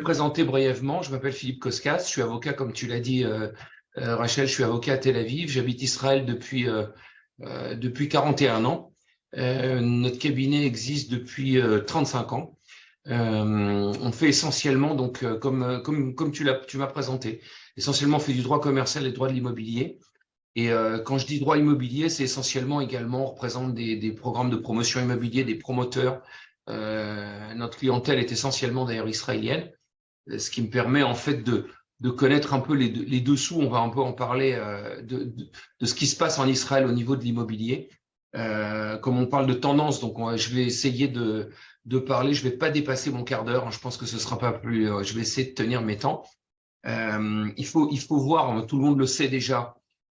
présenter brièvement. Je m'appelle Philippe Koskas, je suis avocat, comme tu l'as dit, Rachel, je suis avocat à Tel Aviv. J'habite Israël depuis 41 ans. Notre cabinet existe depuis 35 ans. On fait essentiellement, donc, comme tu m'as présenté, essentiellement on fait du droit commercial et du droit de l'immobilier. Et quand je dis droit immobilier, c'est essentiellement également, on représente des programmes de promotion immobilier, des promoteurs. Notre clientèle est essentiellement d'ailleurs israélienne, ce qui me permet en fait de connaître un peu les dessous. On va un peu en parler de ce qui se passe en Israël au niveau de l'immobilier. Comme on parle de tendance, donc je vais essayer de parler. Je vais pas dépasser mon quart d'heure. Je pense que ce sera pas plus. Je vais essayer de tenir mes temps. Il faut voir, tout le monde le sait déjà.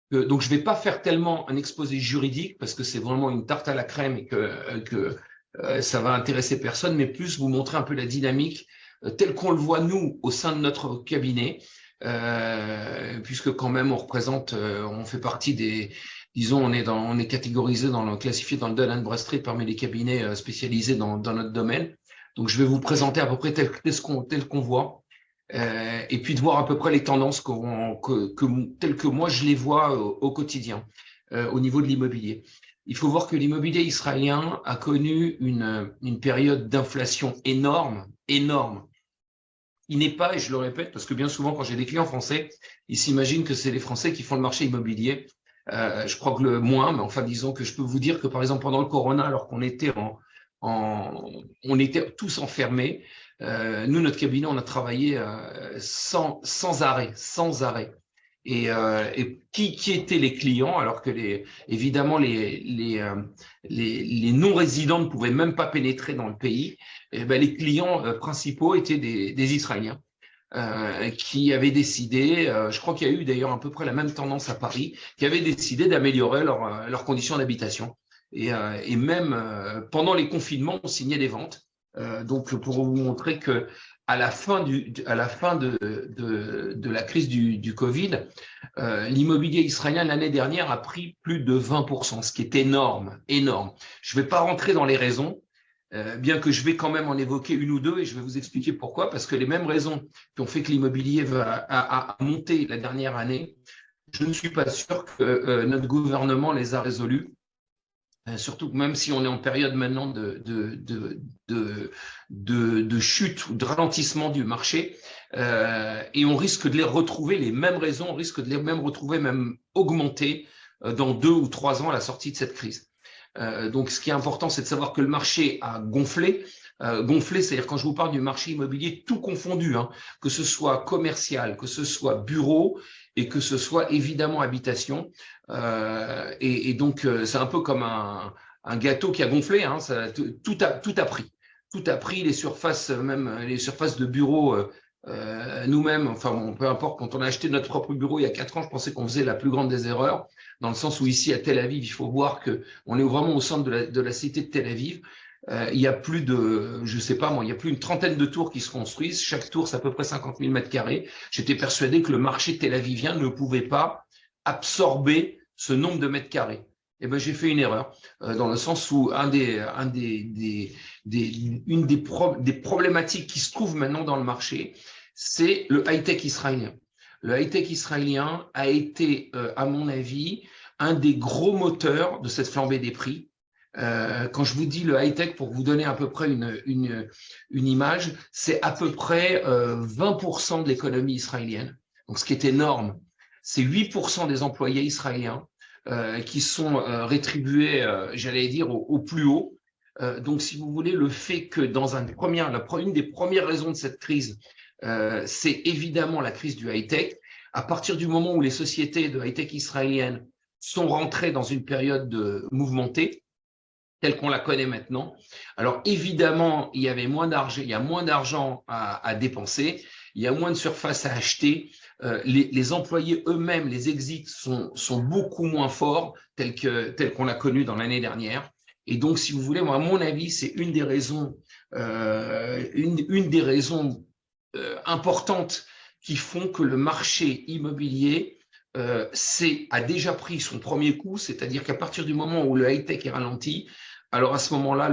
Donc, je ne vais pas faire tellement un exposé juridique parce que c'est vraiment une tarte à la crème et que ça va intéresser personne, mais plus vous montrer un peu la dynamique telle qu'on le voit nous au sein de notre cabinet, puisque quand même on représente, on fait partie disons, on est catégorisé classifié dans le Dun & Bradstreet parmi les cabinets spécialisés dans notre domaine. Donc, je vais vous présenter à peu près tel qu'on voit. Et puis de voir à peu près les tendances telles que moi je les vois au quotidien au niveau de l'immobilier. Il faut voir que l'immobilier israélien a connu une période d'inflation énorme. Il n'est pas, et je le répète, parce que bien souvent quand j'ai des clients français, ils s'imaginent que c'est les Français qui font le marché immobilier. Je crois que le moins, mais enfin disons que je peux vous dire que par exemple pendant le Corona, alors qu'on était on était tous enfermés, nous, notre cabinet, on a travaillé sans arrêt. Et qui étaient les clients, alors que évidemment les non-résidents ne pouvaient même pas pénétrer dans le pays. Et ben, les clients principaux étaient des Israéliens qui avaient décidé, je crois qu'il y a eu d'ailleurs à peu près la même tendance à Paris, qui avaient décidé d'améliorer leurs conditions d'habitation. Et même pendant les confinements, on signait des ventes. Donc, pour vous montrer que à la fin de la crise du Covid, l'immobilier israélien l'année dernière a pris plus de 20%, ce qui est énorme. Je ne vais pas rentrer dans les raisons, bien que je vais quand même en évoquer une ou deux et je vais vous expliquer pourquoi, parce que les mêmes raisons qui ont fait que l'immobilier a monté la dernière année, je ne suis pas sûr que notre gouvernement les a résolues. Surtout que même si on est en période maintenant de chute ou de ralentissement du marché, et on risque de les retrouver, les mêmes raisons, on risque de les même retrouver, même augmenter dans 2 ou 3 ans à la sortie de cette crise. Donc, ce qui est important, c'est de savoir que le marché a gonflé. Gonflé, c'est-à-dire quand je vous parle du marché immobilier, tout confondu, que ce soit commercial, que ce soit bureau et que ce soit évidemment habitation. Et donc, c'est un peu comme un gâteau qui a gonflé. Tout a pris. Tout a pris, les surfaces, même les surfaces de bureaux. Nous-mêmes, enfin bon, peu importe, quand on a acheté notre propre bureau il y a 4 ans, je pensais qu'on faisait la plus grande des erreurs, dans le sens où ici à Tel Aviv, il faut voir qu'on est vraiment au centre de la cité de Tel Aviv. Il y a plus de, je sais pas moi, il y a plus une trentaine de tours qui se construisent. Chaque tour, c'est à peu près 50 000 mètres carrés. J'étais persuadé que le marché tel-avivien ne pouvait pas absorber ce nombre de mètres carrés. Eh ben, j'ai fait une erreur, dans le sens où une des problématiques qui se trouvent maintenant dans le marché, c'est le high-tech israélien. Le high-tech israélien a été, à mon avis, un des gros moteurs de cette flambée des prix. Quand je vous dis le high-tech, pour vous donner à peu près une image, c'est à peu près 20% de l'économie israélienne. Donc, ce qui est énorme, c'est 8% des employés israéliens qui sont rétribués, j'allais dire, au plus haut. Donc, si vous voulez, le fait que dans une des premières raisons de cette crise, c'est évidemment la crise du high-tech. À partir du moment où les sociétés de high-tech israéliennes sont rentrées dans une période de mouvementée, telle qu'on la connaît maintenant. Alors évidemment, il y a moins d'argent à dépenser, il y a moins de surface à acheter. Les employés eux-mêmes, les exits sont beaucoup moins forts, tels qu'on l'a connu dans l'année dernière. Et donc, si vous voulez, moi, à mon avis, c'est une des raisons, importantes qui font que le marché immobilier a déjà pris son premier coup, c'est-à-dire qu'à partir du moment où le high-tech est ralenti, alors à ce moment-là,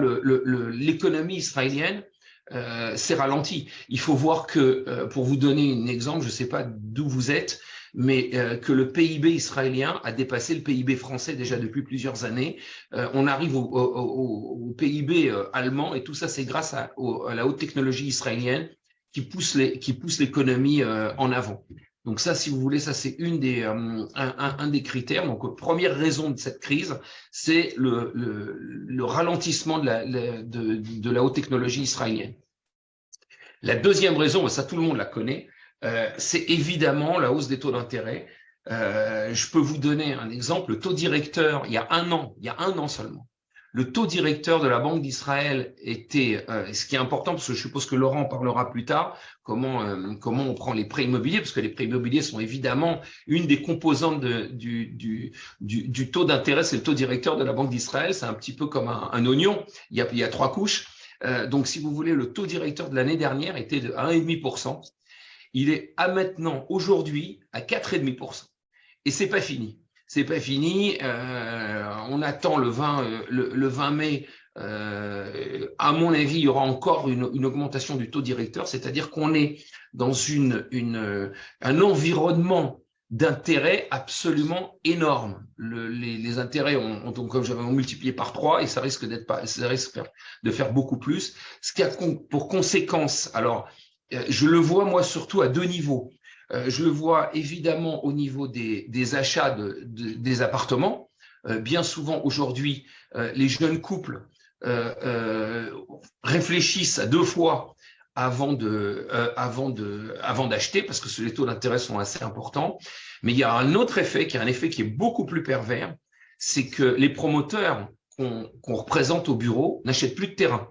l'économie israélienne c'est ralenti. Il faut voir que, pour vous donner un exemple, je ne sais pas d'où vous êtes, mais que le PIB israélien a dépassé le PIB français déjà depuis plusieurs années. On arrive au PIB allemand, et tout ça, c'est grâce à la haute technologie israélienne qui pousse l'économie en avant. Donc ça, si vous voulez, ça c'est un des critères. Donc première raison de cette crise, c'est le ralentissement de la haute technologie israélienne. La deuxième raison, et ça tout le monde la connaît, c'est évidemment la hausse des taux d'intérêt. Je peux vous donner un exemple. Le taux directeur, il y a un an seulement, le taux directeur de la Banque d'Israël était, ce qui est important, parce que je suppose que Laurent parlera plus tard, comment on prend les prêts immobiliers, parce que les prêts immobiliers sont évidemment une des composantes du taux d'intérêt, c'est le taux directeur de la Banque d'Israël. C'est un petit peu comme un oignon, il y a 3 couches. Donc, si vous voulez, le taux directeur de l'année dernière était de 1,5%. Il est maintenant, aujourd'hui, à 4,5%. Et c'est pas fini. C'est pas fini. On attend le 20 mai. À mon avis, il y aura encore une augmentation du taux directeur, c'est-à-dire qu'on est dans un environnement d'intérêts absolument énorme. Les intérêts ont donc, comme j'avais multiplié par 3, et ça risque de faire beaucoup plus. Ce qui a pour conséquence, alors, je le vois moi surtout à 2 niveaux. Je le vois évidemment au niveau des achats des appartements. Bien souvent aujourd'hui, les jeunes couples réfléchissent à 2 fois avant d'acheter, parce que les taux d'intérêt sont assez importants. Mais il y a un autre effet, qui est un effet qui est beaucoup plus pervers, c'est que les promoteurs qu'on représente au bureau n'achètent plus de terrain.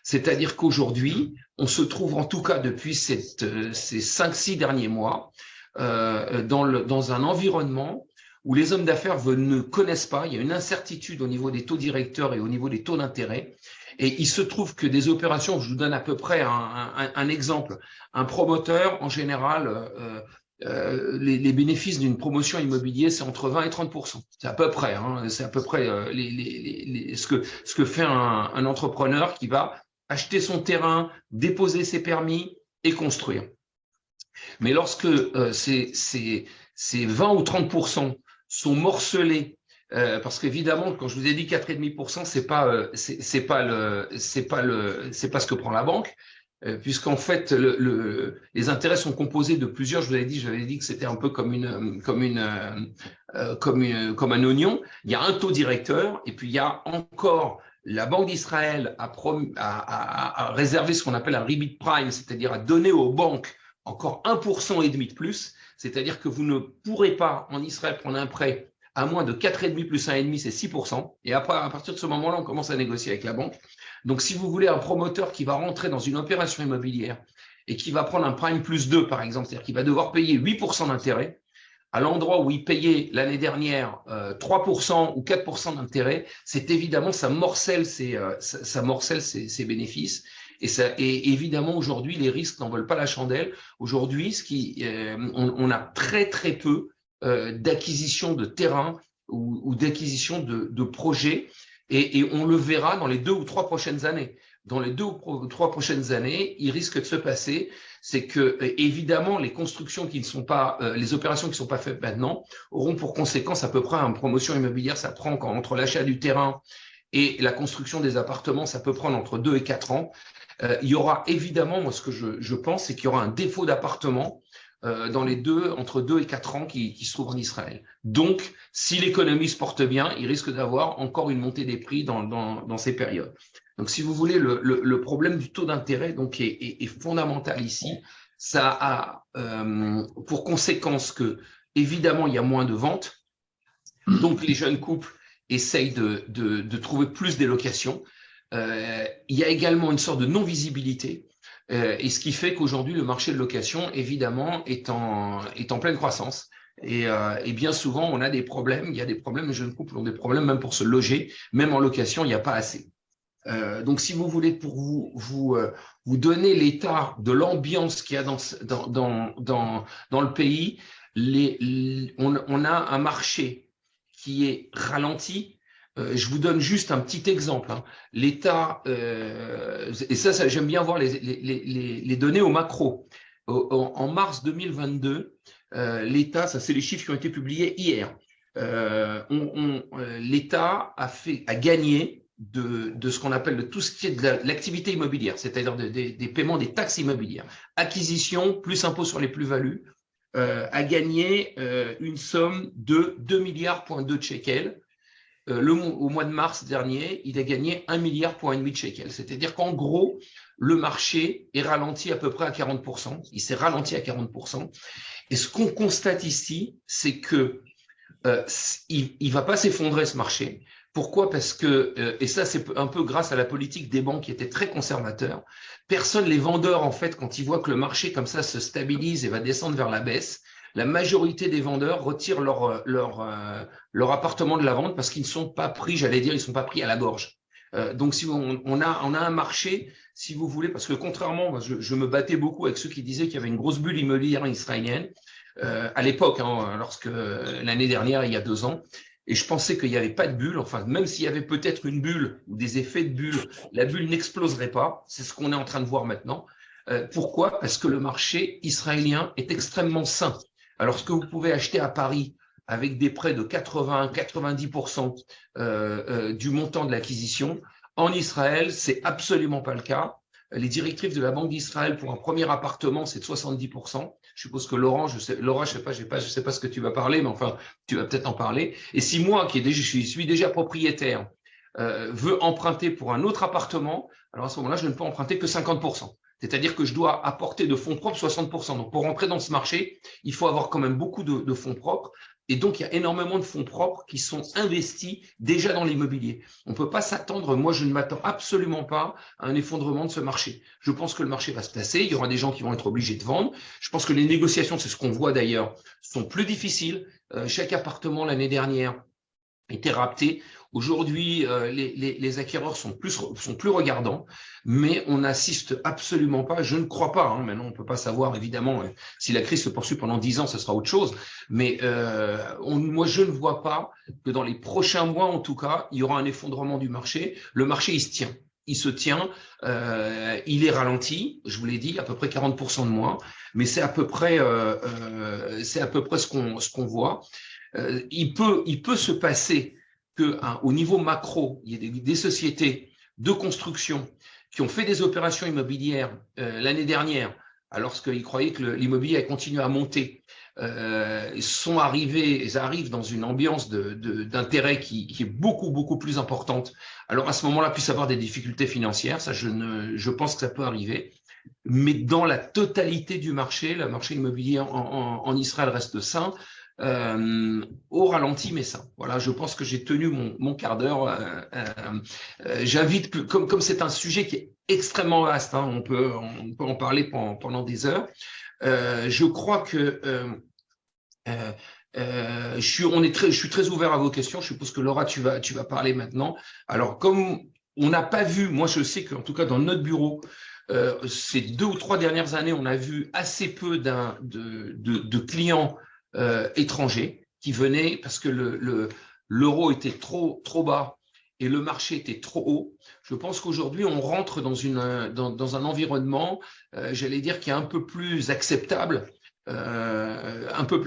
C'est-à-dire qu'aujourd'hui, on se trouve, en tout cas depuis ces 5-6 derniers mois, dans un environnement où les hommes d'affaires ne connaissent pas. Il y a une incertitude au niveau des taux directeurs et au niveau des taux d'intérêt. Et il se trouve que des opérations, je vous donne à peu près un exemple, un promoteur, en général, les bénéfices d'une promotion immobilière, c'est entre 20 et 30%. C'est à peu près, c'est à peu près ce que fait un entrepreneur qui va acheter son terrain, déposer ses permis et construire. Mais lorsque ces 20 ou 30% sont morcelés, parce qu'évidemment, quand je vous ai dit 4,5%, c'est pas ce que prend la banque, puisqu'en fait, les intérêts sont composés de plusieurs. J'avais dit que c'était un peu comme un oignon. Il y a un taux directeur, et puis il y a encore la Banque d'Israël a réservé ce qu'on appelle un rebate prime, c'est-à-dire à donner aux banques encore 1,5% de plus, c'est-à-dire que vous ne pourrez pas en Israël prendre un prêt à moins de 4,5 plus 1,5, c'est 6%. Et après, à partir de ce moment-là, on commence à négocier avec la banque. Donc, si vous voulez un promoteur qui va rentrer dans une opération immobilière et qui va prendre un prime plus 2, par exemple, c'est-à-dire qu'il va devoir payer 8% d'intérêt, à l'endroit où il payait l'année dernière 3% ou 4% d'intérêt, c'est évidemment, ça morcelle ses bénéfices. Et évidemment, aujourd'hui, les risques n'en veulent pas la chandelle. Aujourd'hui, on a très, très peu d'acquisition de terrain ou d'acquisition de projets. Et on le verra dans les 2 ou 3 prochaines années. Dans les 2 ou 3 prochaines années, il risque de se passer, c'est que évidemment les constructions qui ne sont pas, les opérations qui ne sont pas faites maintenant auront pour conséquence à peu près une promotion immobilière, ça prend entre l'achat du terrain et la construction des appartements, ça peut prendre entre 2 et 4 ans. Il y aura évidemment, moi ce que je pense, c'est qu'il y aura un défaut d'appartements entre 2 et 4 ans qui se trouvent en Israël. Donc, si l'économie se porte bien, il risque d'avoir encore une montée des prix dans ces périodes. Donc, si vous voulez, le problème du taux d'intérêt donc est fondamental ici. Ça a pour conséquence que, évidemment, il y a moins de ventes. Donc, les jeunes couples essayent de trouver plus des locations. Il y a également une sorte de non-visibilité. Et ce qui fait qu'aujourd'hui, le marché de location, évidemment, est en pleine croissance. Et bien souvent, on a des problèmes. Il y a des problèmes, les jeunes couples ont des problèmes même pour se loger. Même en location, il n'y a pas assez. Donc, si vous voulez, pour vous donner l'état de l'ambiance qu'il y a dans le pays, on a un marché qui est ralenti. Je vous donne juste un petit exemple. Hein. L'État, et ça j'aime bien voir les données au macro. En mars 2022, l'État, ça c'est les chiffres qui ont été publiés hier, l'État a gagné de ce qu'on appelle de tout ce qui est de l'activité immobilière, c'est-à-dire des paiements des taxes immobilières. Acquisition plus impôt sur les plus-values, a gagné une somme de 2,2 milliards de shekels. Au mois de mars dernier, il a gagné 1,5 milliard de shekels. C'est-à-dire qu'en gros, le marché est ralenti à peu près à 40%. Il s'est ralenti à 40%. Et ce qu'on constate ici, c'est que il va pas s'effondrer ce marché. Pourquoi? Parce que, et ça c'est un peu grâce à la politique des banques qui était très conservateur, les vendeurs en fait, quand ils voient que le marché comme ça se stabilise et va descendre vers la baisse, la majorité des vendeurs retirent leur appartement de la vente parce qu'ils ne sont pas pris, j'allais dire, ils ne sont pas pris à la gorge. Donc si on a un marché, si vous voulez, parce que contrairement, je me battais beaucoup avec ceux qui disaient qu'il y avait une grosse bulle immobilière israélienne, à l'époque, hein, lorsque l'année dernière, il y a 2 ans, et je pensais qu'il n'y avait pas de bulle, enfin, même s'il y avait peut-être une bulle ou des effets de bulle, la bulle n'exploserait pas. C'est ce qu'on est en train de voir maintenant. Pourquoi? Parce que le marché israélien est extrêmement sain. Alors, ce que vous pouvez acheter à Paris avec des prêts de 80-90% du montant de l'acquisition, en Israël, c'est absolument pas le cas. Les directives de la Banque d'Israël pour un premier appartement, c'est de 70%. Je suppose que Laura, je sais pas ce que tu vas parler, mais enfin, tu vas peut-être en parler. Et si moi, je suis déjà propriétaire, veux emprunter pour un autre appartement, alors à ce moment-là, je ne peux emprunter que 50%. C'est-à-dire que je dois apporter de fonds propres 60%. Donc, pour rentrer dans ce marché, il faut avoir quand même beaucoup de fonds propres. Et donc, il y a énormément de fonds propres qui sont investis déjà dans l'immobilier. On ne peut pas s'attendre, moi je ne m'attends absolument pas à un effondrement de ce marché. Je pense que le marché va se tasser, il y aura des gens qui vont être obligés de vendre. Je pense que les négociations, c'est ce qu'on voit d'ailleurs, sont plus difficiles. Chaque appartement l'année dernière était rapté. Aujourd'hui, les acquéreurs sont plus regardants, mais on n'assiste absolument pas, je ne crois pas, hein, maintenant on ne peut pas savoir évidemment si la crise se poursuit pendant 10 ans, ce sera autre chose, mais moi je ne vois pas que dans les prochains mois en tout cas, il y aura un effondrement du marché. Le marché, il se tient. Il se tient, il est ralenti, je vous l'ai dit, à peu près 40% de moins, mais c'est à peu près ce qu'on voit. Il peut se passer qu'au niveau macro, il y ait des sociétés de construction qui ont fait des opérations immobilières l'année dernière, alors qu'ils croyaient que l'immobilier allait continuer à monter, ils arrivent dans une ambiance d'intérêt qui est beaucoup, beaucoup plus importante. Alors à ce moment-là, puisse avoir des difficultés financières, ça je pense que ça peut arriver. Mais dans la totalité du marché, le marché immobilier en Israël reste sain. Au ralenti, mais ça. Voilà, je pense que j'ai tenu mon quart d'heure. J'invite, comme c'est un sujet qui est extrêmement vaste, hein, on peut en parler pendant des heures. Je crois que je suis très ouvert à vos questions. Je suppose que Laura, tu vas parler maintenant. Alors, comme on n'a pas vu, moi je sais qu'en tout cas dans notre bureau, ces 2 ou 3 dernières années, on a vu assez peu de clients étrangers qui venaient parce que l'euro était trop bas et le marché était trop haut. Je pense qu'aujourd'hui, on rentre dans un environnement, j'allais dire, qui est un peu plus acceptable, en tout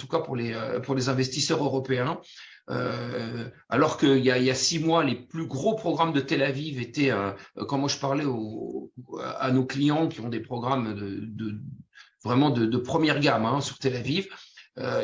cas pour les investisseurs européens. Alors qu'il y a 6 mois, les plus gros programmes de Tel Aviv étaient, quand moi je parlais à nos clients qui ont des programmes vraiment de première gamme, hein, sur Tel Aviv,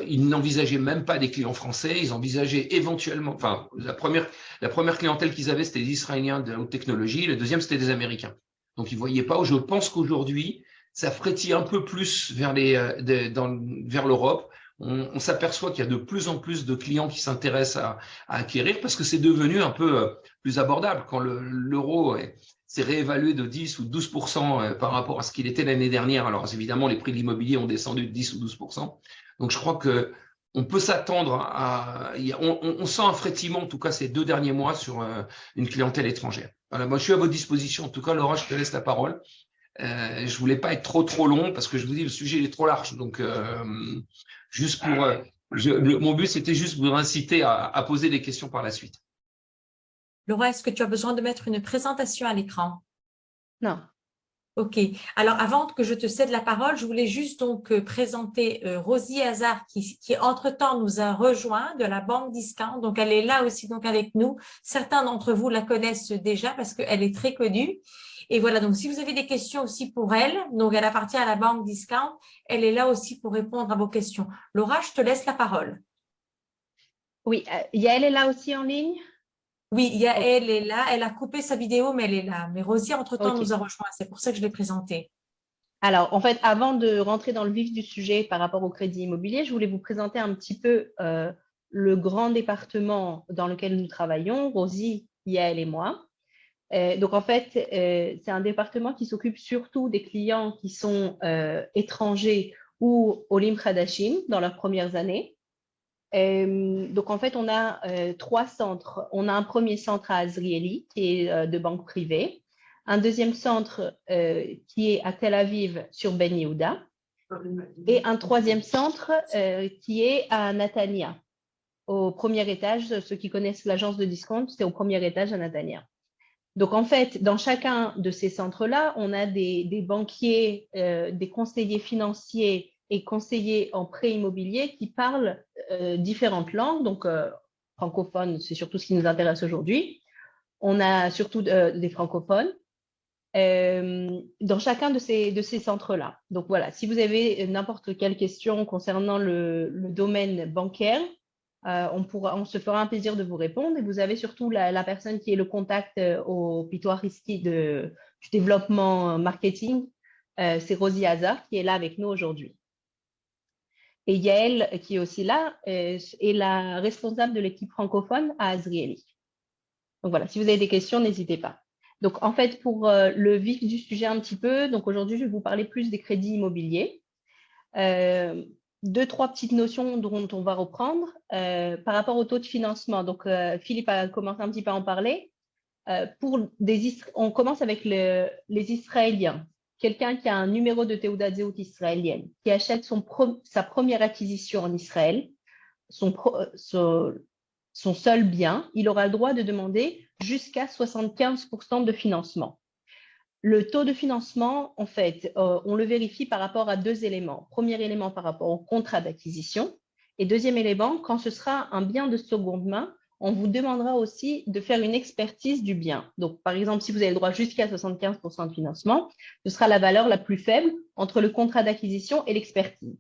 ils n'envisageaient même pas des clients français, ils envisageaient éventuellement, enfin, la première clientèle qu'ils avaient, c'était des Israéliens de la haute technologie, le deuxième, c'était des Américains. Donc, ils ne voyaient pas. Je pense qu'aujourd'hui, ça frétille un peu plus vers l'Europe. On s'aperçoit qu'il y a de plus en plus de clients qui s'intéressent à acquérir parce que c'est devenu un peu plus abordable. Quand l'euro s'est réévalué de 10 ou 12% par rapport à ce qu'il était l'année dernière, alors évidemment, les prix de l'immobilier ont descendu de 10 ou 12%. Donc, je crois qu'on peut s'attendre on sent un frétillement, en tout cas ces 2 derniers mois, sur une clientèle étrangère. Voilà, moi, je suis à votre disposition. En tout cas, Laura, je te laisse la parole. Je voulais pas être trop long parce que je vous dis le sujet il est trop large. Donc juste Mon but, c'était juste vous inciter à poser des questions par la suite. Laura, est-ce que tu as besoin de mettre une présentation à l'écran? Non. Ok. Alors, avant que je te cède la parole, je voulais juste donc présenter Rosie Hazard qui entre-temps nous a rejoint de la Banque Discount. Donc, elle est là aussi donc avec nous. Certains d'entre vous la connaissent déjà parce qu'elle est très connue. Et voilà, donc si vous avez des questions aussi pour elle, donc elle appartient à la Banque Discount, elle est là aussi pour répondre à vos questions. Laura, je te laisse la parole. Oui, Yael est là aussi en ligne? Oui, elle est là. Elle a coupé sa vidéo, mais elle est là. Mais Rosie, entre-temps, Ok. nous a rejoint. C'est pour ça que je l'ai présentée. Alors, en fait, avant de rentrer dans le vif du sujet par rapport au crédit immobilier, je voulais vous présenter un petit peu le grand département dans lequel nous travaillons, Rosie, Yael et moi. Donc, en fait, c'est un département qui s'occupe surtout des clients qui sont étrangers ou Olim Khadashim dans leurs premières années. Donc, en fait, on a 3 centres. On a un premier centre à Azrieli, qui est de banque privée. Un deuxième centre qui est à Tel Aviv sur Ben Yehuda. Et un troisième centre qui est à Natania, au premier étage. Ceux qui connaissent l'agence de discount, c'est au premier étage à Natania. Donc, en fait, dans chacun de ces centres-là, on a des banquiers, des conseillers financiers et conseillers en prêt immobilier qui parlent différentes langues. Donc, francophones, c'est surtout ce qui nous intéresse aujourd'hui. On a surtout des francophones dans chacun de ces centres-là. Donc, voilà, si vous avez n'importe quelle question concernant le domaine bancaire, on se fera un plaisir de vous répondre. Et vous avez surtout la personne qui est le contact au Pitoir Risky du développement marketing, c'est Rosie Hazard qui est là avec nous aujourd'hui. Et Yael, qui est aussi là, est la responsable de l'équipe francophone à Azrieli. Donc voilà, si vous avez des questions, n'hésitez pas. Donc en fait, pour le vif du sujet un petit peu, donc aujourd'hui, je vais vous parler plus des crédits immobiliers. 2-3 petites notions dont on va reprendre par rapport au taux de financement. Donc, Philippe a commencé un petit peu à en parler. On commence avec les Israéliens. Quelqu'un qui a un numéro de Théouda Zéout israélienne, qui achète sa première acquisition en Israël, son seul bien, il aura le droit de demander jusqu'à 75% de financement. Le taux de financement, en fait, on le vérifie par rapport à 2 éléments. Premier élément par rapport au contrat d'acquisition et deuxième élément, quand ce sera un bien de seconde main, on vous demandera aussi de faire une expertise du bien. Donc, par exemple, si vous avez le droit jusqu'à 75% de financement, ce sera la valeur la plus faible entre le contrat d'acquisition et l'expertise.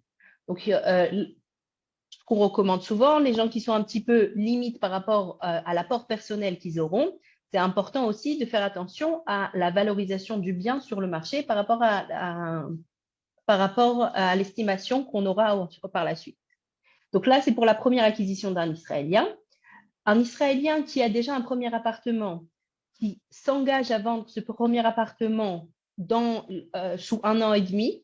Donc, ce qu'on recommande souvent, les gens qui sont un petit peu limites par rapport à l'apport personnel qu'ils auront, c'est important aussi de faire attention à la valorisation du bien sur le marché par rapport à l'estimation qu'on aura par la suite. Donc là, c'est pour la première acquisition d'un Israélien. Un Israélien qui a déjà un premier appartement, qui s'engage à vendre ce premier appartement sous 1 an et demi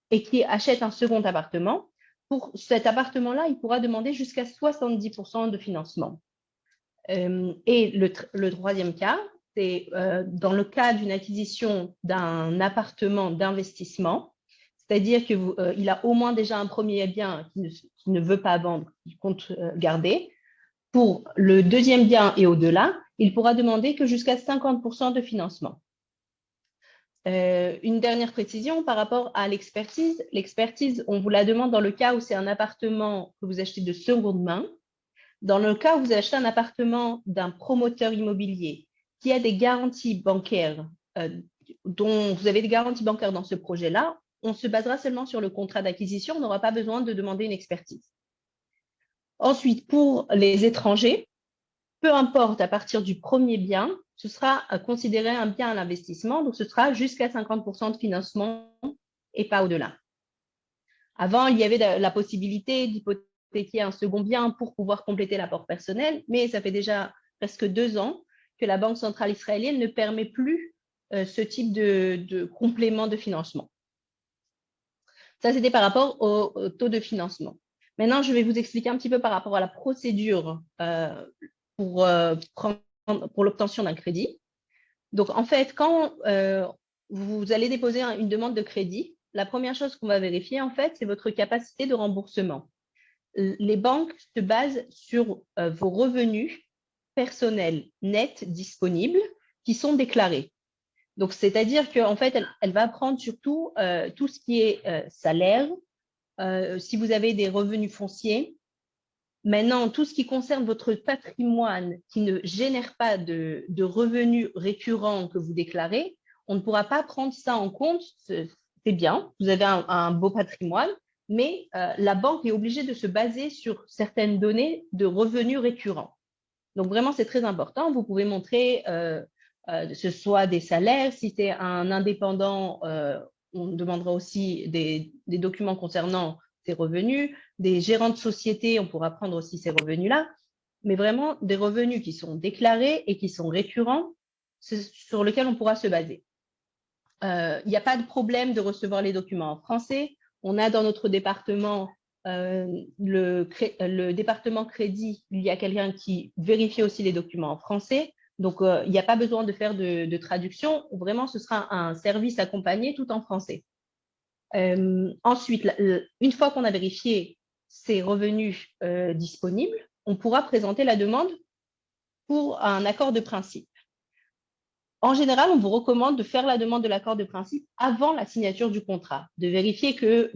et qui achète un second appartement, pour cet appartement-là, il pourra demander jusqu'à 70% de financement. Et le troisième cas, c'est dans le cas d'une acquisition d'un appartement d'investissement, c'est-à-dire qu'il a au moins déjà un premier bien qu'il ne veut pas vendre, qu'il compte garder. Pour le deuxième bien et au-delà, il pourra demander que jusqu'à 50% de financement. Une dernière précision par rapport à l'expertise. L'expertise, on vous la demande dans le cas où c'est un appartement que vous achetez de seconde main. Dans le cas où vous achetez un appartement d'un promoteur immobilier qui a des garanties bancaires, dont vous avez des garanties bancaires dans ce projet-là, on se basera seulement sur le contrat d'acquisition, on n'aura pas besoin de demander une expertise. Ensuite, pour les étrangers, peu importe à partir du premier bien, ce sera considéré un bien à l'investissement, donc ce sera jusqu'à 50% de financement et pas au-delà. Avant, il y avait la possibilité d'hypothéquer un second bien pour pouvoir compléter l'apport personnel, mais ça fait déjà presque 2 ans que la Banque centrale israélienne ne permet plus ce type de complément de financement. Ça, c'était par rapport au taux de financement. Maintenant, je vais vous expliquer un petit peu par rapport à la procédure pour l'obtention d'un crédit. Donc, en fait, quand vous allez déposer une demande de crédit, la première chose qu'on va vérifier, en fait, c'est votre capacité de remboursement. les banques se basent sur vos revenus personnels nets disponibles qui sont déclarés. Donc, c'est-à-dire qu'en fait, elle va prendre surtout tout ce qui est salaire, si vous avez des revenus fonciers. Maintenant, tout ce qui concerne votre patrimoine qui ne génère pas de revenus récurrents que vous déclarez, on ne pourra pas prendre ça en compte. C'est bien, vous avez un beau patrimoine, mais la banque est obligée de se baser sur certaines données de revenus récurrents. Donc, vraiment, c'est très important. Vous pouvez montrer ce soit des salaires. Si c'est un indépendant, on demandera aussi des documents concernant ses revenus. Des gérants de société, on pourra prendre aussi ces revenus-là. Mais vraiment, des revenus qui sont déclarés et qui sont récurrents, sur lesquels on pourra se baser. Il n'y a pas de problème de recevoir les documents en français. On a dans notre département le département crédit, il y a quelqu'un qui vérifie aussi les documents en français. Donc, il n'y a pas besoin de faire de traduction. Vraiment, ce sera un service accompagné tout en français. Ensuite, une fois qu'on a vérifié ces revenus disponibles, on pourra présenter la demande pour un accord de principe. En général, on vous recommande de faire la demande de l'accord de principe avant la signature du contrat, de vérifier que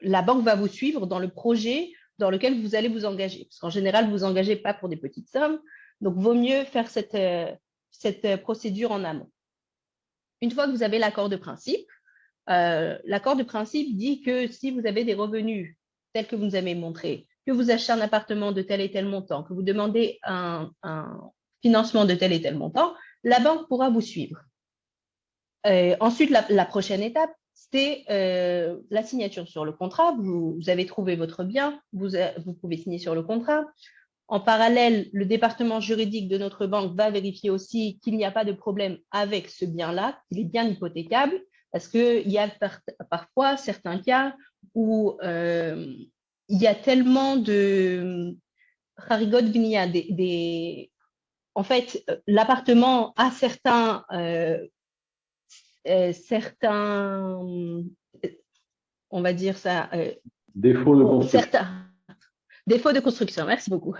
la banque va vous suivre dans le projet dans lequel vous allez vous engager. Parce qu'en général, vous ne vous engagez pas pour des petites sommes, donc vaut mieux faire cette procédure en amont. Une fois que vous avez l'accord de principe dit que si vous avez des revenus tels que vous nous avez montré, que vous achetez un appartement de tel et tel montant, que vous demandez un financement de tel et tel montant, la banque pourra vous suivre. Ensuite, la prochaine étape, c'est la signature sur le contrat. Vous avez trouvé votre bien, vous pouvez signer sur le contrat. En parallèle, le département juridique de notre banque va vérifier aussi qu'il n'y a pas de problème avec ce bien-là, qu'il est bien hypothécable, parce qu'il y a parfois certains cas où il y a tellement de harigot bnia, en fait, l'appartement a certains, on va dire ça, défauts de construction. Défauts de construction, merci beaucoup.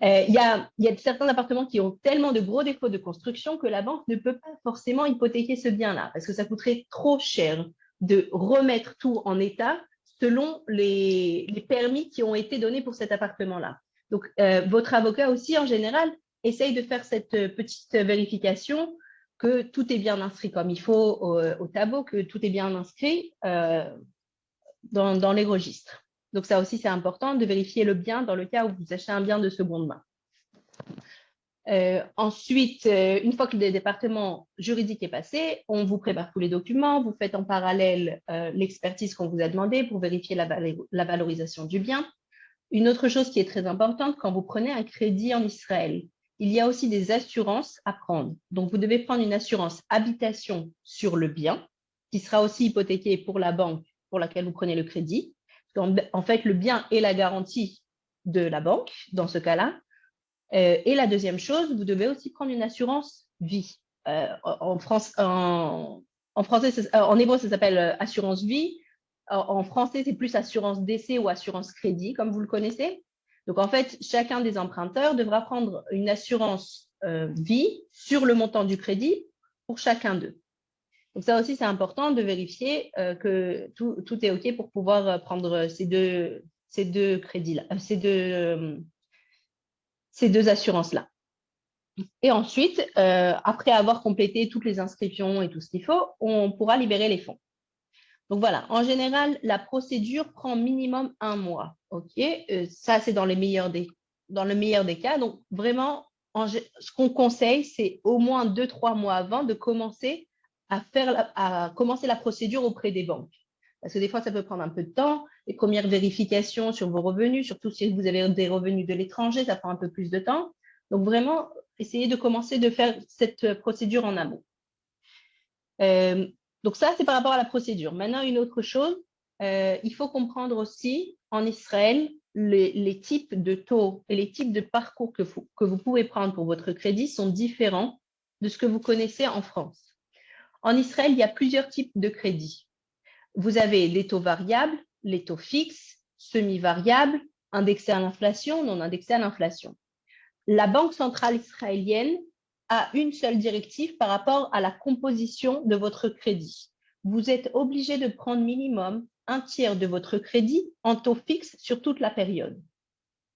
Il y a certains appartements qui ont tellement de gros défauts de construction que la banque ne peut pas forcément hypothéquer ce bien-là, parce que ça coûterait trop cher de remettre tout en état selon les permis qui ont été donnés pour cet appartement-là. Donc, votre avocat aussi, en général, essaye de faire cette petite vérification que tout est bien inscrit comme il faut au tableau, que tout est bien inscrit dans les registres. Donc, ça aussi, c'est important de vérifier le bien dans le cas où vous achetez un bien de seconde main. Ensuite, une fois que le département juridique est passé, on vous prépare tous les documents, vous faites en parallèle l'expertise qu'on vous a demandé pour vérifier la valorisation du bien. Une autre chose qui est très importante, quand vous prenez un crédit en Israël, il y a aussi des assurances à prendre. Donc, vous devez prendre une assurance habitation sur le bien, qui sera aussi hypothéquée pour la banque pour laquelle vous prenez le crédit. En fait, le bien est la garantie de la banque dans ce cas-là. Et la deuxième chose, vous devez aussi prendre une assurance vie. En hébreu, ça s'appelle assurance vie. En français, c'est plus assurance décès ou assurance crédit, comme vous le connaissez. Donc, en fait, chacun des emprunteurs devra prendre une assurance vie sur le montant du crédit pour chacun d'eux. Donc, ça aussi, c'est important de vérifier que tout est OK pour pouvoir prendre ces deux crédits-là, ces deux assurances-là. Et ensuite, après avoir complété toutes les inscriptions et tout ce qu'il faut, on pourra libérer les fonds. Donc, voilà, en général, la procédure prend minimum 1 mois. OK, ça, c'est dans le meilleur des cas. Donc, vraiment, ce qu'on conseille, c'est au moins 2-3 mois avant de commencer à commencer la procédure auprès des banques. Parce que des fois, ça peut prendre un peu de temps. Les premières vérifications sur vos revenus, surtout si vous avez des revenus de l'étranger, ça prend un peu plus de temps. Donc, vraiment, essayez de commencer de faire cette procédure en amont. Donc, ça, c'est par rapport à la procédure. Maintenant, une autre chose, il faut comprendre aussi, en Israël, les types de taux et les types de parcours que vous pouvez prendre pour votre crédit sont différents de ce que vous connaissez en France. En Israël, il y a plusieurs types de crédits. Vous avez les taux variables, les taux fixes, semi-variables indexé à l'inflation, non indexé à l'inflation. La Banque centrale israélienne a une seule directive par rapport à la composition de votre crédit. Vous êtes obligé de prendre minimum un tiers de votre crédit en taux fixe sur toute la période.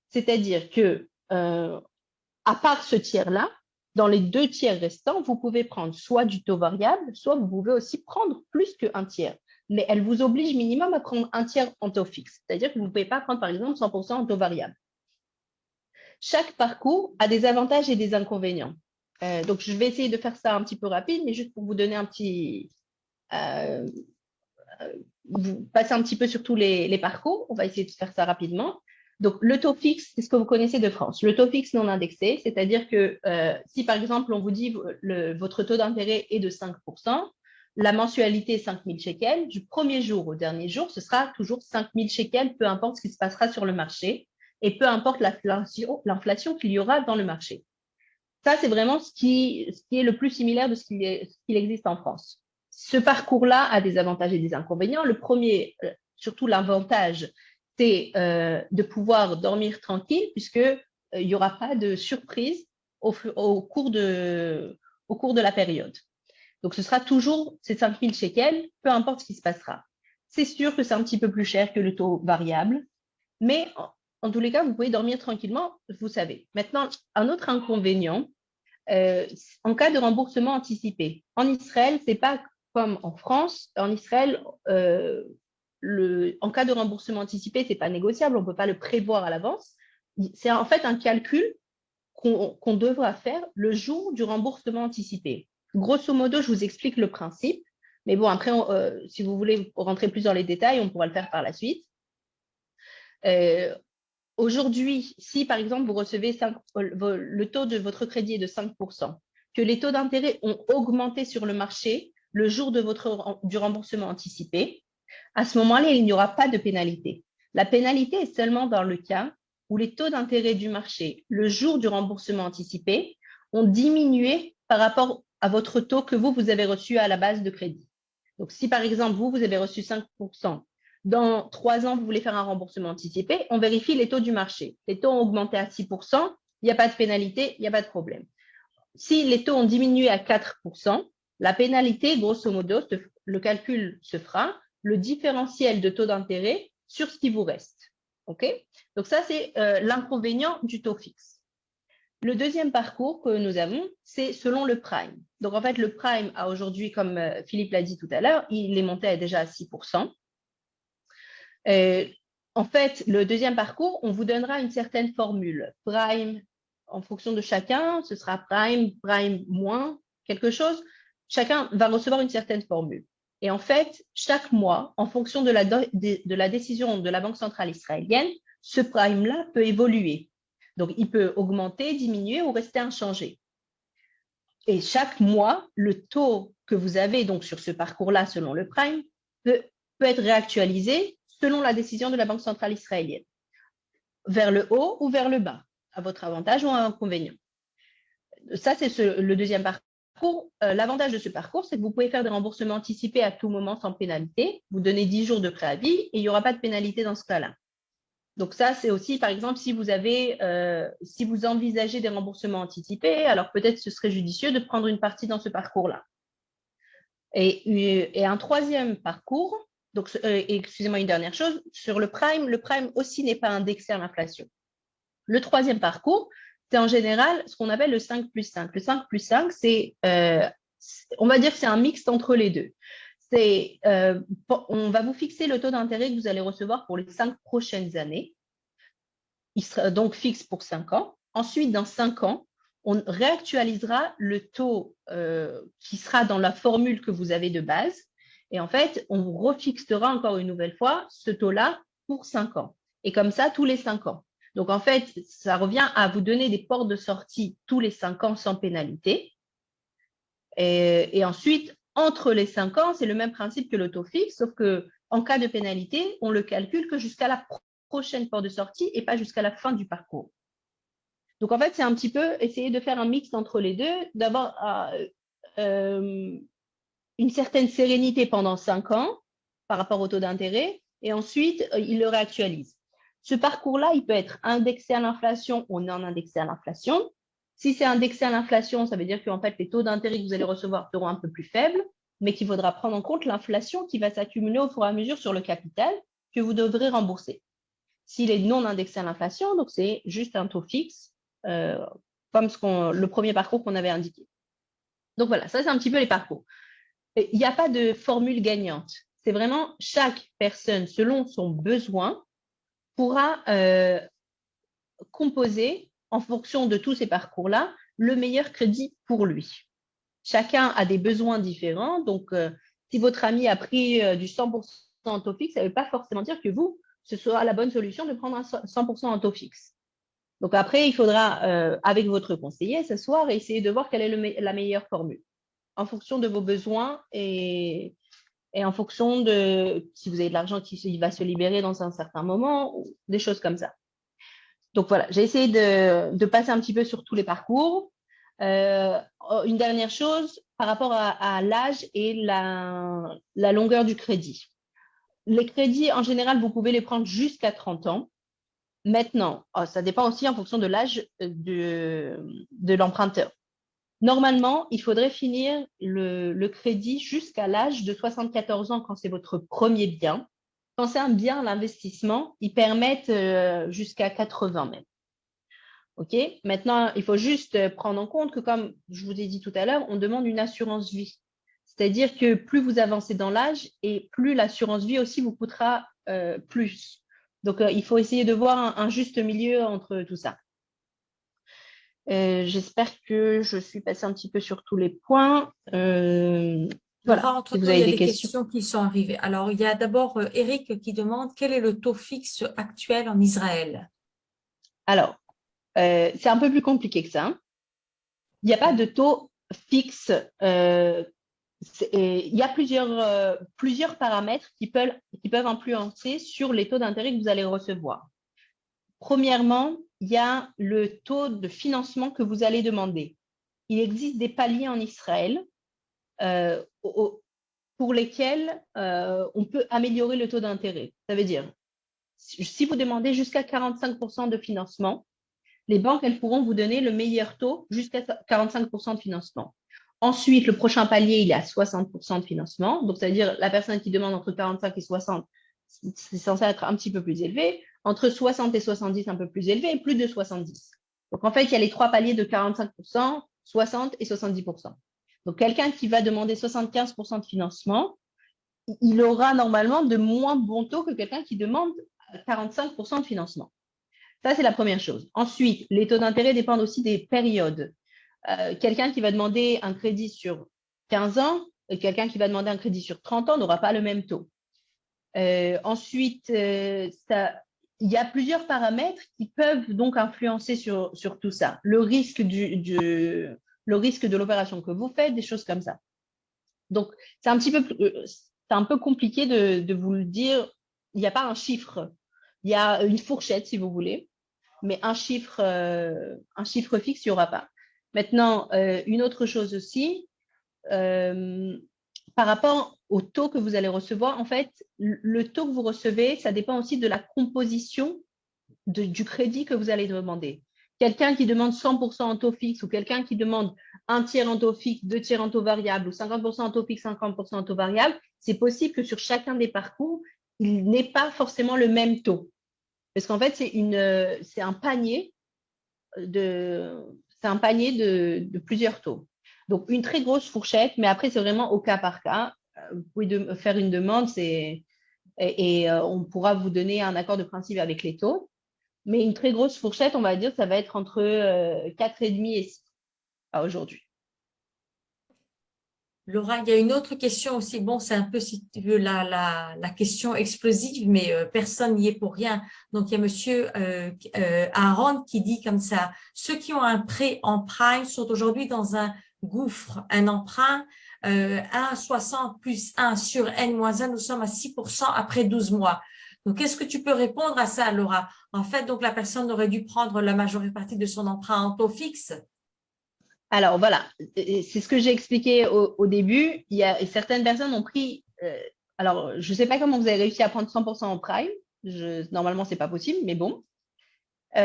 C'est-à-dire que, à part ce tiers-là, dans les 2 tiers restants, vous pouvez prendre soit du taux variable, soit vous pouvez aussi prendre plus qu'un tiers. Mais elle vous oblige minimum à prendre un tiers en taux fixe. C'est-à-dire que vous ne pouvez pas prendre, par exemple, 100% en taux variable. Chaque parcours a des avantages et des inconvénients. Donc, je vais essayer de faire ça un petit peu rapide, mais juste pour vous donner un petit… vous passez un petit peu sur tous les parcours. On va essayer de faire ça rapidement. Donc, le taux fixe, c'est ce que vous connaissez de France. Le taux fixe non indexé, c'est-à-dire que si, par exemple, on vous dit votre taux d'intérêt est de 5%, la mensualité est 5 000 shekels. Du premier jour au dernier jour, ce sera toujours 5 000 shekels, peu importe ce qui se passera sur le marché et peu importe l'inflation qu'il y aura dans le marché. Ça, c'est vraiment ce qui est le plus similaire de ce qu'il existe en France. Ce parcours-là a des avantages et des inconvénients. Le premier, surtout l'avantage, c'est de pouvoir dormir tranquille puisqu'il n'y aura pas de surprise au cours de la période. Donc, ce sera toujours ces 5 000 shekels, peu importe ce qui se passera. C'est sûr que c'est un petit peu plus cher que le taux variable, mais en tous les cas, vous pouvez dormir tranquillement, vous savez. Maintenant, un autre inconvénient, en cas de remboursement anticipé. En Israël, ce n'est pas comme en France. En Israël, en cas de remboursement anticipé, ce n'est pas négociable, on ne peut pas le prévoir à l'avance. C'est en fait un calcul qu'on devra faire le jour du remboursement anticipé. Grosso modo, je vous explique le principe, mais bon, après, si vous voulez rentrer plus dans les détails, on pourra le faire par la suite. Aujourd'hui, si par exemple vous recevez le taux de votre crédit est de 5%, que les taux d'intérêt ont augmenté sur le marché le jour du remboursement anticipé, à ce moment-là, il n'y aura pas de pénalité. La pénalité est seulement dans le cas où les taux d'intérêt du marché, le jour du remboursement anticipé, ont diminué par rapport à votre taux que vous avez reçu à la base de crédit. Donc, si par exemple, vous avez reçu 5%, dans 3 ans, vous voulez faire un remboursement anticipé, on vérifie les taux du marché. Les taux ont augmenté à 6%, il n'y a pas de pénalité, il n'y a pas de problème. Si les taux ont diminué à 4%, la pénalité, grosso modo, le calcul se fera, le différentiel de taux d'intérêt sur ce qui vous reste. Okay. Donc ça, c'est l'inconvénient du taux fixe. Le deuxième parcours que nous avons, c'est selon le prime. Donc en fait, le prime a aujourd'hui, comme Philippe l'a dit tout à l'heure, il est monté déjà à 6%. En fait, le deuxième parcours, on vous donnera une certaine formule. Prime, en fonction de chacun, ce sera prime, moins, quelque chose. Chacun va recevoir une certaine formule. Et en fait, chaque mois, en fonction de la décision de la Banque centrale israélienne, ce prime-là peut évoluer. Donc, il peut augmenter, diminuer ou rester inchangé. Et chaque mois, le taux que vous avez donc sur ce parcours-là, selon le prime, peut être réactualisé selon la décision de la Banque centrale israélienne, vers le haut ou vers le bas, à votre avantage ou à inconvénient. Ça, c'est le deuxième parcours. L'avantage de ce parcours, c'est que vous pouvez faire des remboursements anticipés à tout moment sans pénalité. Vous donnez 10 jours de préavis et il n'y aura pas de pénalité dans ce cas-là. Donc ça, c'est aussi, par exemple, si vous envisagez des remboursements anticipés, alors peut-être ce serait judicieux de prendre une partie dans ce parcours-là. Et un troisième parcours, donc, excusez-moi, une dernière chose, sur le prime aussi n'est pas indexé à l'inflation. Le troisième parcours, c'est en général ce qu'on appelle le 5+5. Le 5+5, c'est, on va dire que c'est un mixte entre les deux. On va vous fixer le taux d'intérêt que vous allez recevoir pour les 5 prochaines années. Il sera donc fixe pour 5 ans. Ensuite, dans 5 ans, on réactualisera le taux qui sera dans la formule que vous avez de base. Et en fait, on vous refixera encore une nouvelle fois ce taux-là pour 5 ans. Et comme ça, tous les 5 ans. Donc, en fait, ça revient à vous donner des portes de sortie tous les 5 ans sans pénalité. Et ensuite, entre les 5 ans, c'est le même principe que le taux fixe, sauf qu'en cas de pénalité, on le calcule que jusqu'à la prochaine porte de sortie et pas jusqu'à la fin du parcours. Donc, en fait, c'est un petit peu essayer de faire un mix entre les deux. D'abord, une certaine sérénité pendant 5 ans par rapport au taux d'intérêt et ensuite, il le réactualise. Ce parcours-là, il peut être indexé à l'inflation ou non indexé à l'inflation. Si c'est indexé à l'inflation, ça veut dire qu'en fait, les taux d'intérêt que vous allez recevoir seront un peu plus faibles, mais qu'il faudra prendre en compte l'inflation qui va s'accumuler au fur et à mesure sur le capital que vous devrez rembourser. S'il est non indexé à l'inflation, donc c'est juste un taux fixe, comme le premier parcours qu'on avait indiqué. Donc voilà, ça c'est un petit peu les parcours. Il n'y a pas de formule gagnante. C'est vraiment chaque personne, selon son besoin, pourra composer, en fonction de tous ces parcours-là, le meilleur crédit pour lui. Chacun a des besoins différents. Donc, si votre ami a pris du 100% en taux fixe, ça ne veut pas forcément dire que vous, ce soit la bonne solution de prendre un 100% en taux fixe. Donc après, il faudra, avec votre conseiller, s'asseoir et essayer de voir quelle est la meilleure formule en fonction de vos besoins et en fonction de si vous avez de l'argent qui va se libérer dans un certain moment, ou des choses comme ça. Donc voilà, j'ai essayé de passer un petit peu sur tous les parcours. Une dernière chose par rapport à l'âge et la longueur du crédit. Les crédits, en général, vous pouvez les prendre jusqu'à 30 ans. Maintenant, ça dépend aussi en fonction de l'âge de l'emprunteur. Normalement, il faudrait finir le crédit jusqu'à l'âge de 74 ans quand c'est votre premier bien. Quand c'est un bien, l'investissement, ils permettent jusqu'à 80 même. OK? Maintenant, il faut juste prendre en compte que, comme je vous ai dit tout à l'heure, on demande une assurance vie. C'est-à-dire que plus vous avancez dans l'âge et plus l'assurance vie aussi vous coûtera plus. Donc, il faut essayer de voir un juste milieu entre tout ça. J'espère que je suis passée un petit peu sur tous les points. Voilà, entre-temps, il y a des questions qui sont arrivées. Alors, il y a d'abord Eric qui demande quel est le taux fixe actuel en Israël? Alors, c'est un peu plus compliqué que ça. Il n'y a pas de taux fixe. Il y a plusieurs paramètres qui peuvent influencer sur les taux d'intérêt que vous allez recevoir. Premièrement, il y a le taux de financement que vous allez demander. Il existe des paliers en Israël pour lesquels on peut améliorer le taux d'intérêt. Ça veut dire, si vous demandez jusqu'à 45% de financement, les banques, elles pourront vous donner le meilleur taux jusqu'à 45% de financement. Ensuite, le prochain palier, il est à 60% de financement. Donc, ça veut dire la personne qui demande entre 45 et 60, c'est censé être un petit peu plus élevé. Entre 60 et 70, un peu plus élevé, et plus de 70. Donc, en fait, il y a les trois paliers de 45%, 60 et 70%. Donc, quelqu'un qui va demander 75% de financement, il aura normalement de moins bons taux que quelqu'un qui demande 45% de financement. Ça, c'est la première chose. Ensuite, les taux d'intérêt dépendent aussi des périodes. Quelqu'un qui va demander un crédit sur 15 ans et quelqu'un qui va demander un crédit sur 30 ans n'aura pas le même taux. Ensuite, il y a plusieurs paramètres qui peuvent donc influencer sur tout ça. Le risque de l'opération que vous faites, des choses comme ça. Donc, c'est un peu compliqué de vous le dire. Il n'y a pas un chiffre. Il y a une fourchette, si vous voulez, mais un chiffre fixe, il n'y aura pas. Maintenant, une autre chose aussi, par rapport au taux que vous allez recevoir, en fait, le taux que vous recevez, ça dépend aussi de la composition du crédit que vous allez demander. Quelqu'un qui demande 100% en taux fixe ou quelqu'un qui demande un tiers en taux fixe, 2 tiers en taux variable ou 50% en taux fixe, 50% en taux variable, c'est possible que sur chacun des parcours, il n'ait pas forcément le même taux. Parce qu'en fait, c'est un panier de plusieurs taux. Donc, une très grosse fourchette, mais après, c'est vraiment au cas par cas. Vous pouvez faire une demande et on pourra vous donner un accord de principe avec les taux. Mais une très grosse fourchette, on va dire, ça va être entre 4,5 et 6 aujourd'hui. Laura, il y a une autre question aussi. Bon, c'est un peu, si tu veux, la question explosive, mais personne n'y est pour rien. Donc, il y a monsieur Aaron qui dit comme ça, ceux qui ont un prêt en prime sont aujourd'hui dans un gouffre. Un emprunt 1,60 plus 1 sur N-1, nous sommes à 6% après 12 mois. Donc, est-ce que tu peux répondre à ça, Laura? En fait, donc, la personne aurait dû prendre la majeure partie de son emprunt en taux fixe. Alors, voilà, c'est ce que j'ai expliqué au début. Certaines personnes ont pris… alors, je ne sais pas comment vous avez réussi à prendre 100% en prime, Normalement, ce n'est pas possible, mais bon. Si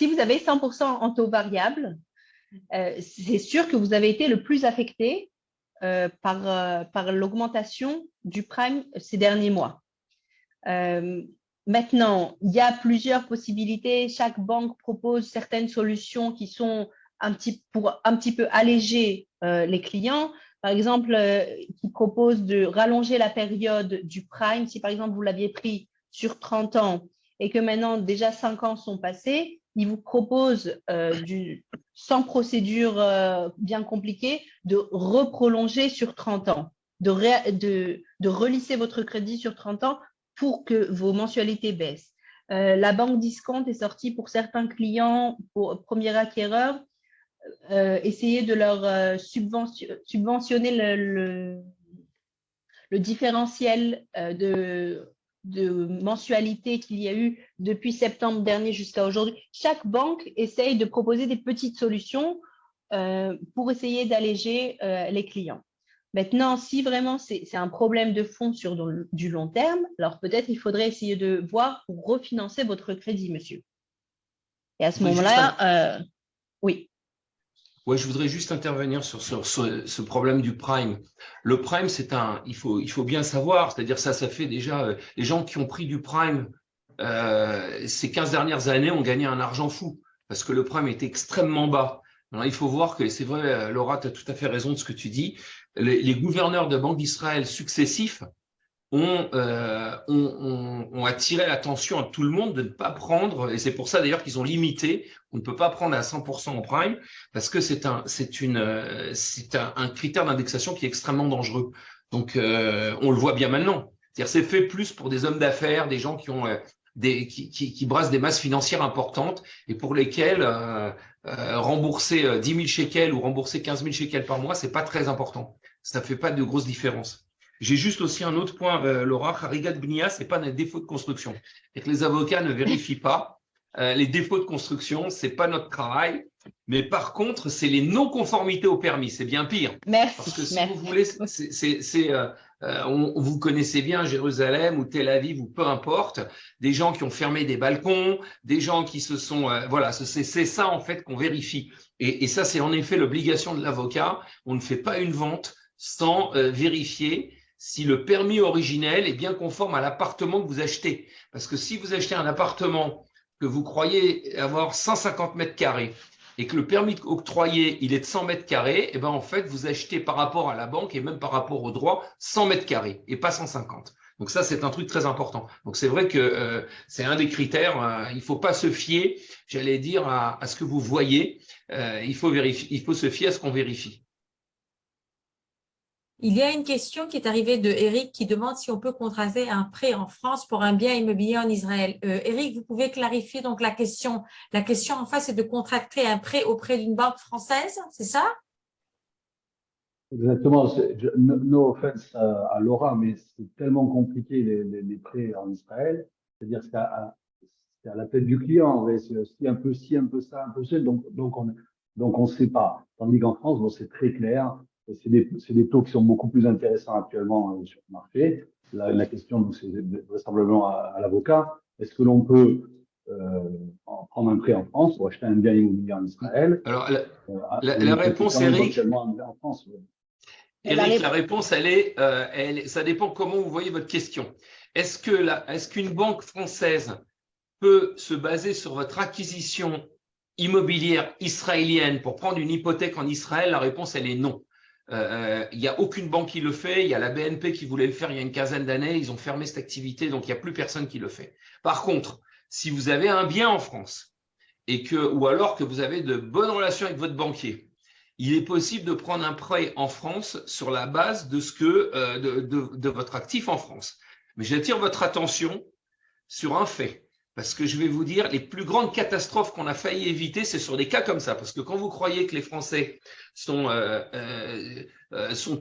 vous avez 100% en taux variable, c'est sûr que vous avez été le plus affecté par l'augmentation du prime ces derniers mois. Maintenant, il y a plusieurs possibilités. Chaque banque propose certaines solutions qui sont pour un petit peu alléger les clients. Par exemple, qui propose de rallonger la période du prime. Si par exemple, vous l'aviez pris sur 30 ans et que maintenant déjà 5 ans sont passés, il vous propose, sans procédure bien compliquée, de reprolonger sur 30 ans, de relisser votre crédit sur 30 ans pour que vos mensualités baissent. La banque Discount est sortie pour certains clients, pour premiers acquéreurs, essayer de leur subventionner le différentiel de mensualité qu'il y a eu depuis septembre dernier jusqu'à aujourd'hui. Chaque banque essaye de proposer des petites solutions pour essayer d'alléger les clients. Maintenant, si vraiment c'est un problème de fond sur du long terme, alors peut-être il faudrait essayer de voir pour refinancer votre crédit, monsieur. Et à ce moment-là, oui. Ouais, je voudrais juste intervenir sur ce problème du prime. Le prime, il faut bien savoir, c'est-à-dire ça fait déjà, les gens qui ont pris du prime ces 15 dernières années ont gagné un argent fou parce que le prime était extrêmement bas. Alors, il faut voir que c'est vrai, Laura, tu as tout à fait raison de ce que tu dis. Les gouverneurs de Banque d'Israël successifs ont attiré l'attention à tout le monde de ne pas prendre, et c'est pour ça d'ailleurs qu'ils ont limité, on ne peut pas prendre à 100% en prime, parce que c'est un critère d'indexation qui est extrêmement dangereux. Donc, on le voit bien maintenant. C'est-à-dire, c'est fait plus pour des hommes d'affaires, des gens qui ont qui brassent des masses financières importantes et pour lesquels rembourser 10 000 shekels ou rembourser 15 000 shekels par mois, c'est pas très important. Ça ne fait pas de grosse différence. J'ai juste aussi un autre point, Laura, Harigat Bnia, ce n'est pas un défaut de construction. C'est que les avocats ne vérifient pas les défauts de construction, ce n'est pas notre travail. Mais par contre, c'est les non-conformités au permis, c'est bien pire. Merci. Parce que si vous voulez, vous connaissez bien Jérusalem ou Tel Aviv ou peu importe, des gens qui ont fermé des balcons, des gens qui se sont… voilà, c'est ça en fait qu'on vérifie. Et ça, c'est en effet l'obligation de l'avocat. On ne fait pas une vente sans vérifier si le permis originel est bien conforme à l'appartement que vous achetez. Parce que si vous achetez un appartement que vous croyez avoir 150 mètres carrés et que le permis octroyé, il est de 100 mètres carrés, et ben en fait, vous achetez par rapport à la banque et même par rapport au droit 100 mètres carrés et pas 150. Donc ça, c'est un truc très important. Donc c'est vrai que c'est un des critères. Il ne faut pas se fier, j'allais dire, à ce que vous voyez. Il faut se fier à ce qu'on vérifie. Il y a une question qui est arrivée de Eric qui demande si on peut contracter un prêt en France pour un bien immobilier en Israël. Eric, vous pouvez clarifier donc la question. La question en face, c'est de contracter un prêt auprès d'une banque française, c'est ça? Exactement. No offense à Laura, mais c'est tellement compliqué les prêts en Israël. C'est-à-dire c'est à la tête du client. C'est aussi un peu ci, un peu ça, un peu ça. Donc on ne sait pas. Tandis qu'en France, bon, c'est très clair. C'est des taux qui sont beaucoup plus intéressants actuellement sur le marché. La question, c'est vraisemblablement à l'avocat. Est-ce que l'on peut prendre un prêt en France ou acheter un bien immobilier en Israël? Alors, la réponse, Eric, en France, Eric, la réponse, ça dépend comment vous voyez votre question. Est-ce qu'une banque française peut se baser sur votre acquisition immobilière israélienne pour prendre une hypothèque en Israël? La réponse, elle est non. Il n'y a aucune banque qui le fait. Il y a la BNP qui voulait le faire il y a une quinzaine d'années. Ils ont fermé cette activité, donc il n'y a plus personne qui le fait. Par contre, si vous avez un bien en France ou alors que vous avez de bonnes relations avec votre banquier, il est possible de prendre un prêt en France sur la base de votre actif en France. Mais j'attire votre attention sur un fait. Parce que je vais vous dire, les plus grandes catastrophes qu'on a failli éviter, c'est sur des cas comme ça. Parce que quand vous croyez que les Français sont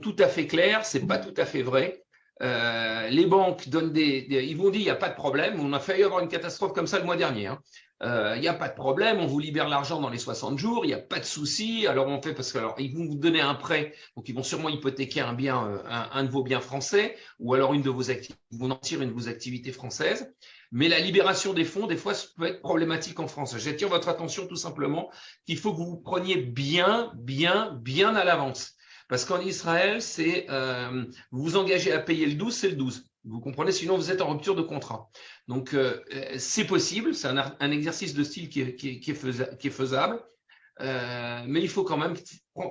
tout à fait clairs, c'est pas tout à fait vrai. Les banques donnent ils vont dire il n'y a pas de problème. On a failli avoir une catastrophe comme ça le mois dernier. Hein. Il n'y a pas de problème, on vous libère l'argent dans les 60 jours, il n'y a pas de souci. Alors on fait parce que alors ils vont vous donner un prêt, donc ils vont sûrement hypothéquer un bien, un de vos biens français, ou alors une de vos activités, ils vont en tirer une de vos activités françaises. Mais la libération des fonds, des fois, ça peut être problématique en France. J'attire votre attention tout simplement qu'il faut que vous vous preniez bien à l'avance. Parce qu'en Israël, c'est vous vous engagez à payer le 12, c'est le 12. Vous comprenez, sinon vous êtes en rupture de contrat. Donc, c'est possible, c'est un exercice de style qui est faisable, mais il faut quand même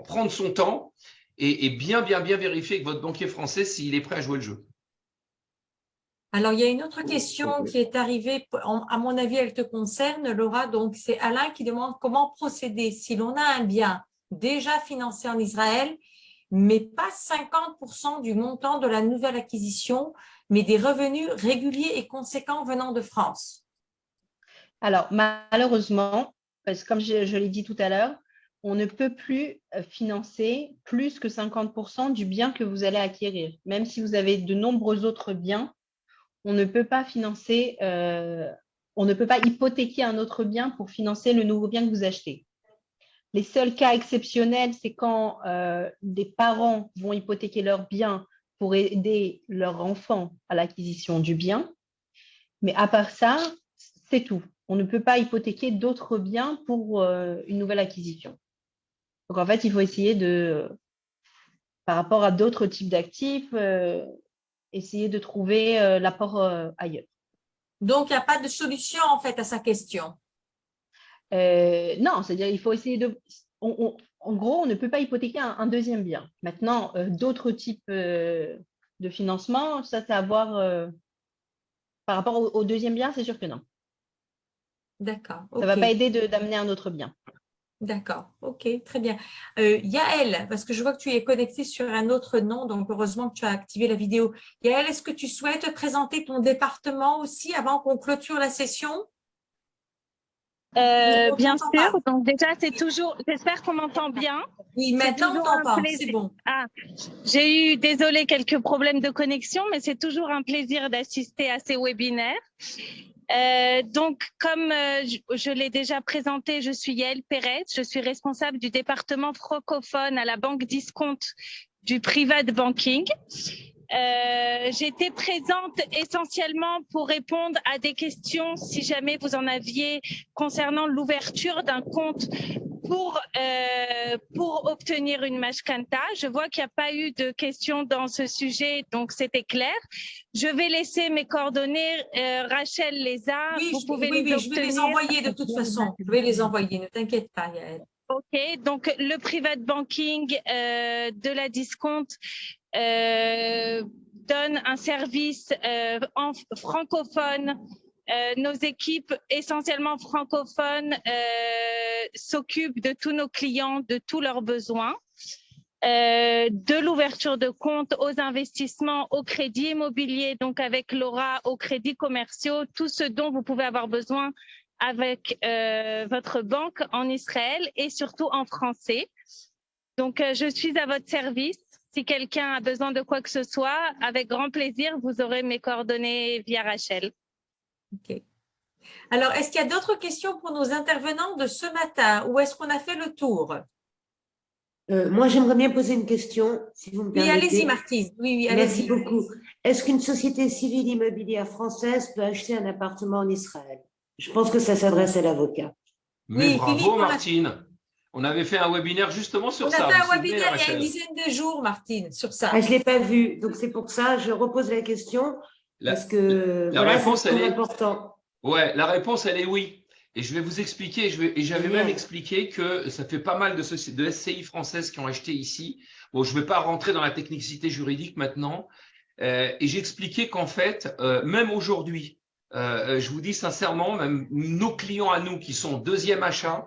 prendre son temps et bien vérifier avec votre banquier français s'il est prêt à jouer le jeu. Alors, il y a une autre question qui est arrivée, à mon avis, elle te concerne, Laura. Donc, c'est Alain qui demande comment procéder si l'on a un bien déjà financé en Israël, mais pas 50% du montant de la nouvelle acquisition, mais des revenus réguliers et conséquents venant de France. Alors, malheureusement, parce que comme je l'ai dit tout à l'heure, on ne peut plus financer plus que 50% du bien que vous allez acquérir. Même si vous avez de nombreux autres biens, on ne peut pas financer, on ne peut pas hypothéquer un autre bien pour financer le nouveau bien que vous achetez. Les seuls cas exceptionnels, c'est quand des parents vont hypothéquer leur bien pour aider leur enfant à l'acquisition du bien. Mais à part ça, c'est tout. On ne peut pas hypothéquer d'autres biens pour une nouvelle acquisition. Donc, en fait, il faut essayer par rapport à d'autres types d'actifs, essayer de trouver l'apport ailleurs. Donc, il n'y a pas de solution, en fait, à sa question. Non, c'est-à-dire il faut essayer de… en gros, on ne peut pas hypothéquer un deuxième bien. Maintenant, d'autres types de financement, ça, c'est à voir par rapport au deuxième bien, c'est sûr que non. D'accord. Ça ne va pas aider d'amener un autre bien. D'accord, ok, très bien. Yael, parce que je vois que tu es connectée sur un autre nom, donc heureusement que tu as activé la vidéo. Yael, est-ce que tu souhaites présenter ton département aussi avant qu'on clôture la session? Bien sûr, donc déjà c'est toujours, j'espère qu'on m'entend bien. Oui, maintenant on t'entend, c'est bon. Ah, j'ai eu, désolé, quelques problèmes de connexion, mais c'est toujours un plaisir d'assister à ces webinaires. Donc, comme je l'ai déjà présenté, je suis Yael Pérez, je suis responsable du département francophone à la Banque Discount du Private Banking. J'étais présente essentiellement pour répondre à des questions, si jamais vous en aviez, concernant l'ouverture d'un compte pour obtenir une mashkanta. Je vois qu'il n'y a pas eu de questions dans ce sujet, donc c'était clair. Je vais laisser mes coordonnées. Rachel les a. Oui, vous pouvez les obtenir. Je vais les envoyer de toute façon. Je vais les envoyer, ne t'inquiète pas, Yael. OK, donc le private banking de la Discount donne un service en francophone. Nos équipes essentiellement francophones s'occupent de tous nos clients, de tous leurs besoins, de l'ouverture de compte aux investissements, au crédit immobilier, donc avec Laura, aux crédits commerciaux, tout ce dont vous pouvez avoir besoin avec votre banque en Israël et surtout en français. Donc, je suis à votre service. Si quelqu'un a besoin de quoi que ce soit, avec grand plaisir, vous aurez mes coordonnées via Rachel. OK. Alors, est-ce qu'il y a d'autres questions pour nos intervenants de ce matin ou est-ce qu'on a fait le tour? Moi, j'aimerais bien poser une question, si vous me permettez. Oui, allez-y, Martine. Oui, allez-y. Merci beaucoup. Est-ce qu'une société civile immobilière française peut acheter un appartement en Israël? Je pense que ça s'adresse à l'avocat. Mais oui, bravo, Philippe, Martine. On avait fait un webinaire justement sur ça. On a fait un webinaire il y a une dizaine de jours, Martine, sur ça. Ah, je ne l'ai pas vu, donc c'est pour ça que je repose la question, parce que la réponse, c'est important. Ouais, la réponse, elle est oui. Et je vais vous expliquer, et j'avais même expliqué que ça fait pas mal de SCI françaises qui ont acheté ici. Bon, je ne vais pas rentrer dans la technicité juridique maintenant. Et j'ai expliqué qu'en fait, même aujourd'hui, je vous dis sincèrement, même nos clients à nous qui sont deuxième achat,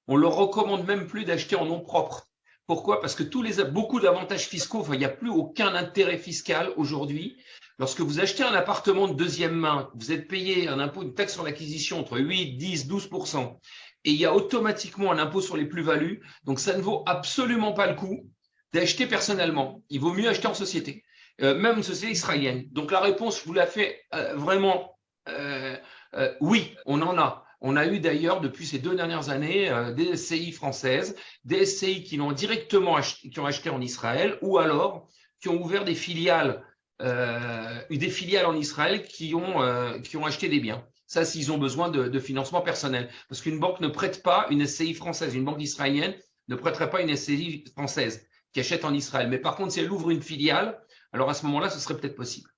on leur recommande même plus d'acheter en nom propre. Pourquoi? Parce que beaucoup d'avantages fiscaux, enfin, il n'y a plus aucun intérêt fiscal aujourd'hui. Lorsque vous achetez un appartement de deuxième main, vous êtes payé un impôt, une taxe sur l'acquisition entre 8, 10, 12%. Et il y a automatiquement un impôt sur les plus-values. Donc, ça ne vaut absolument pas le coup d'acheter personnellement. Il vaut mieux acheter en société. même une société israélienne. Donc la réponse, je vous la fais vraiment, oui, on en a. On a eu d'ailleurs depuis ces 2 dernières années des SCI françaises, des SCI qui l'ont directement qui ont acheté en Israël, ou alors qui ont ouvert des filiales en Israël qui ont acheté des biens. Ça, s'ils ont besoin de financement personnel. Parce qu'une banque ne prête pas une SCI française, une banque israélienne ne prêterait pas une SCI française qui achète en Israël. Mais par contre, si elle ouvre une filiale, alors à ce moment-là, ce serait peut-être possible.